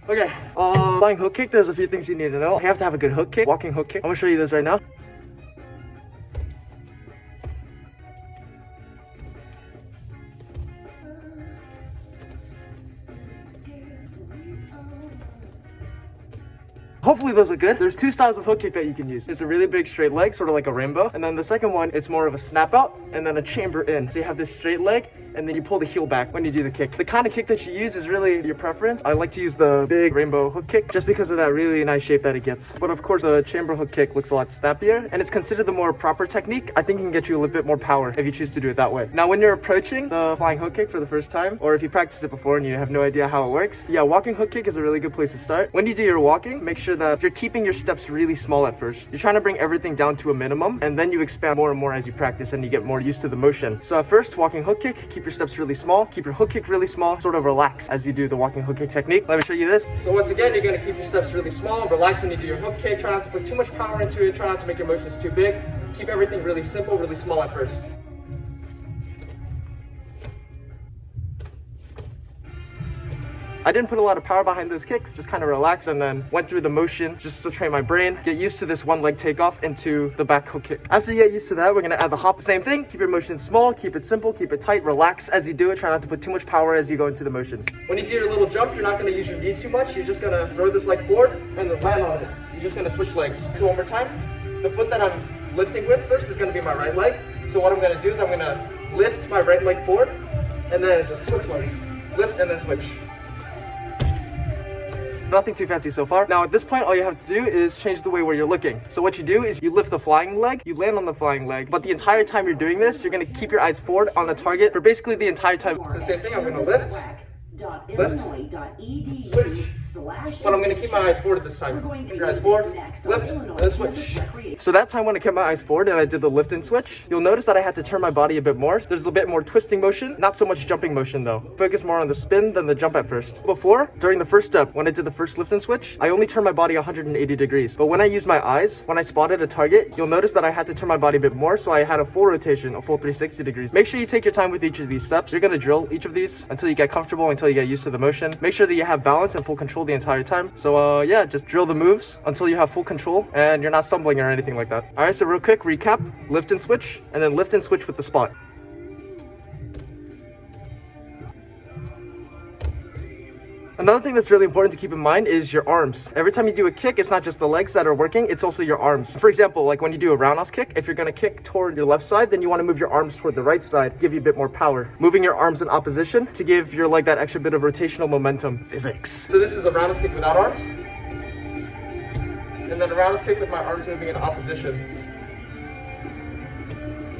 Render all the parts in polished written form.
Okay, flying hook kick, there's a few things you need to know. You have to have a good hook kick, walking hook kick. I'm gonna show you this right now. Hopefully those are good. There's two styles of hook kick that you can use. There's a really big straight leg, sort of like a rainbow. And then the second one, it's more of a snap out and then a chamber in. So you have this straight leg and then you pull the heel back when you do the kick. The kind of kick that you use is really your preference. I like to use the big rainbow hook kick just because of that really nice shape that it gets. But of course, the chamber hook kick looks a lot snappier and it's considered the more proper technique. I think it can get you a little bit more power if you choose to do it that way. Now, when you're approaching the flying hook kick for the first time, or if you practiced it before and you have no idea how it works, yeah, walking hook kick is a really good place to start. When you do your walking, make sure that you're keeping your steps really small at first. You're trying to bring everything down to a minimum and then you expand more and more as you practice and you get more used to the motion. So at first, walking hook kick, keep your steps really small, keep your hook kick really small, sort of relax as you do the walking hook kick technique. Let me show you this. So once again, you're gonna keep your steps really small, relax when you do your hook kick, try not to put too much power into it, try not to make your motions too big. Keep everything really simple, really small at first. I didn't put a lot of power behind those kicks, just kind of relaxed and then went through the motion just to train my brain, get used to this one leg takeoff into the back hook kick. After you get used to that, we're gonna add the hop. Same thing, keep your motion small, keep it simple, keep it tight, relax as you do it, try not to put too much power as you go into the motion. When you do your little jump, you're not gonna use your knee too much, you're just gonna throw this leg forward and then land on it. You're just gonna switch legs. So one more time, the foot that I'm lifting with first is gonna be my right leg. So what I'm gonna do is I'm gonna lift my right leg forward and then just switch legs. Lift and then switch. Nothing too fancy so far. Now at this point, all you have to do is change the way where you're looking. So what you do is you lift the flying leg, you land on the flying leg, but the entire time you're doing this, you're gonna keep your eyes forward on the target for basically the entire time. So same thing, I'm gonna lift, switch, but I'm gonna keep my eyes forward this time. Keep your eyes forward, lift, and then switch. So that time when I kept my eyes forward and I did the lift and switch, you'll notice that I had to turn my body a bit more. There's a bit more twisting motion, not so much jumping motion though. Focus more on the spin than the jump at first. Before, during the first step, when I did the first lift and switch, I only turned my body 180 degrees. But when I used my eyes, when I spotted a target, you'll notice that I had to turn my body a bit more, so I had a full rotation, a full 360 degrees. Make sure you take your time with each of these steps. You're gonna drill each of these until you get comfortable, until you get used to the motion. Make sure that you have balance and full control the entire time. So yeah, just drill the moves until you have full control and you're not stumbling or anything like that. All right, so real quick recap: lift and switch, and then lift and switch with the spot. Another thing that's really important to keep in mind is your arms. Every time you do a kick, it's not just the legs that are working, it's also your arms. For example, like when you do a roundhouse kick, if you're gonna kick toward your left side, then you wanna move your arms toward the right side, give you a bit more power. Moving your arms in opposition to give your leg that extra bit of rotational momentum. Physics. So this is a roundhouse kick without arms. And then a roundhouse kick with my arms moving in opposition.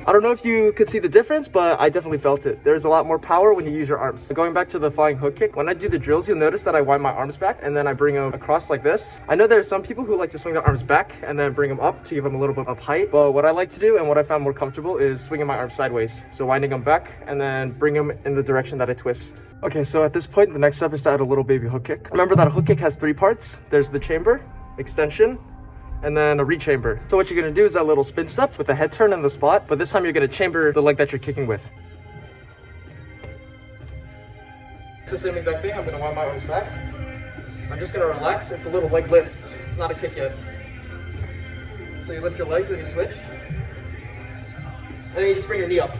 I don't know if you could see the difference, but I definitely felt it. There's a lot more power when you use your arms. So going back to the flying hook kick, when I do the drills, you'll notice that I wind my arms back and then I bring them across like this. I know there are some people who like to swing their arms back and then bring them up to give them a little bit of height. But what I like to do and what I found more comfortable is swinging my arms sideways. So winding them back and then bring them in the direction that I twist. Okay, so at this point, the next step is to add a little baby hook kick. Remember that a hook kick has three parts. There's the chamber, extension, and then a rechamber. So what you're gonna do is that little spin step with the head turn in the spot, but this time you're gonna chamber the leg that you're kicking with. So same exact thing, I'm gonna wind my arms back. I'm just gonna relax, it's a little leg lift. It's not a kick yet. So you lift your legs and you switch. And then you just bring your knee up.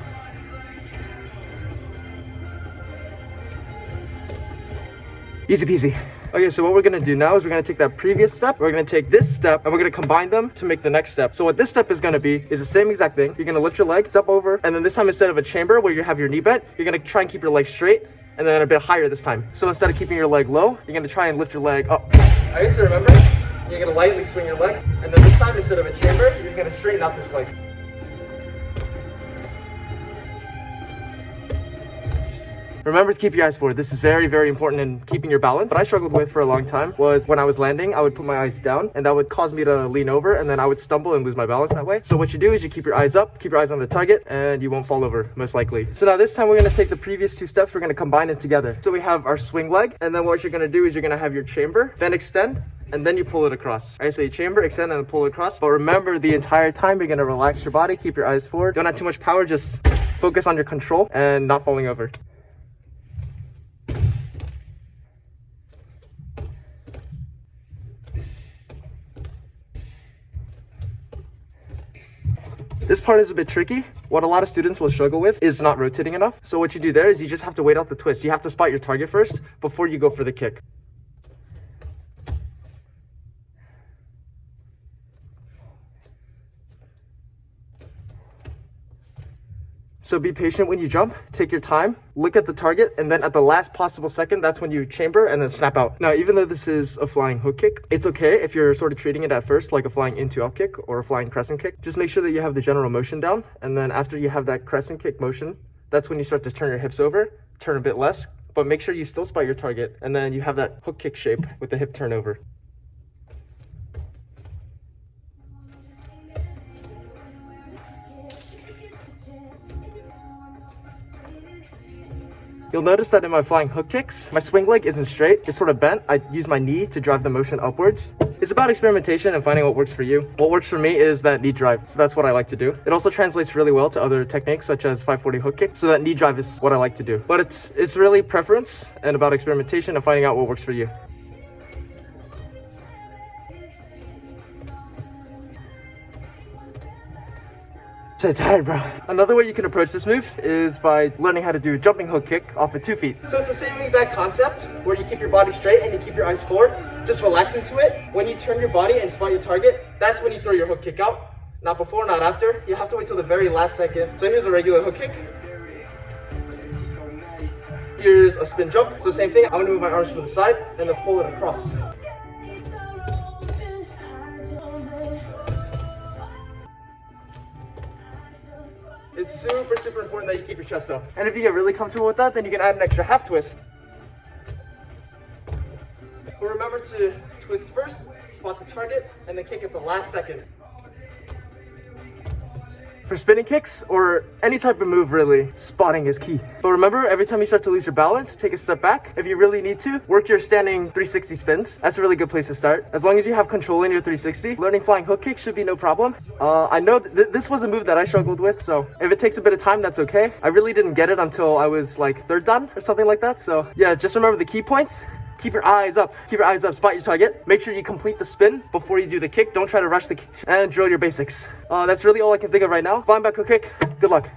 Easy peasy. Okay, so what we're gonna do now is we're gonna take that previous step, we're gonna take this step, and we're gonna combine them to make the next step. So what this step is gonna be is the same exact thing. You're gonna lift your leg, step over, and then this time instead of a chamber where you have your knee bent, you're gonna try and keep your leg straight, and then a bit higher this time. So instead of keeping your leg low, you're gonna try and lift your leg up. Alright, so remember, you're gonna lightly swing your leg, and then this time instead of a chamber, you're gonna straighten out this leg. Remember to keep your eyes forward. This is very, very important in keeping your balance. What I struggled with for a long time was when I was landing, I would put my eyes down and that would cause me to lean over and then I would stumble and lose my balance that way. So what you do is you keep your eyes up, keep your eyes on the target, and you won't fall over, most likely. So now this time we're gonna take the previous two steps, we're gonna combine it together. So we have our swing leg, and then what you're gonna do is you're gonna have your chamber, then extend, and then you pull it across. All right, so you chamber, extend, and then pull it across. But remember, the entire time you're gonna relax your body, keep your eyes forward. Don't have too much power, just focus on your control and not falling over. This part is a bit tricky. What a lot of students will struggle with is not rotating enough. So what you do there is you just have to wait out the twist. You have to spot your target first before you go for the kick. So be patient when you jump, take your time, look at the target, and then at the last possible second, that's when you chamber and then snap out. Now, even though this is a flying hook kick, it's okay if you're sort of treating it at first like a flying into out kick or a flying crescent kick. Just make sure that you have the general motion down, and then after you have that crescent kick motion, that's when you start to turn your hips over, turn a bit less, but make sure you still spot your target, and then you have that hook kick shape with the hip turnover. You'll notice that in my flying hook kicks, my swing leg isn't straight, it's sort of bent. I use my knee to drive the motion upwards. It's about experimentation and finding what works for you. What works for me is that knee drive, so that's what I like to do. It also translates really well to other techniques such as 540 hook kick, so that knee drive is what I like to do. But it's really preference and about experimentation and finding out what works for you. So tired, bro. Another way you can approach this move is by learning how to do a jumping hook kick off of 2 feet. So it's the same exact concept where you keep your body straight and you keep your eyes forward. Just relax into it. When you turn your body and spot your target, that's when you throw your hook kick out. Not before, not after. You have to wait till the very last second. So here's a regular hook kick. Here's a spin jump. So same thing, I'm gonna move my arms to the side and then pull it across. It's super important that you keep your chest up. And if you get really comfortable with that, then you can add an extra half twist. But remember to twist first, spot the target, and then kick at the last second. For spinning kicks, or any type of move really, spotting is key. But remember, every time you start to lose your balance, take a step back. If you really need to, work your standing 360 spins. That's a really good place to start. As long as you have control in your 360, learning flying hook kicks should be no problem. I know this was a move that I struggled with, so if it takes a bit of time, that's okay. I really didn't get it until I was like 3rd dan or something like that. So yeah, just remember the key points. Keep your eyes up, spot your target. Make sure you complete the spin before you do the kick. Don't try to rush the kick, and drill your basics. That's really all I can think of right now. Flying back hook kick, good luck.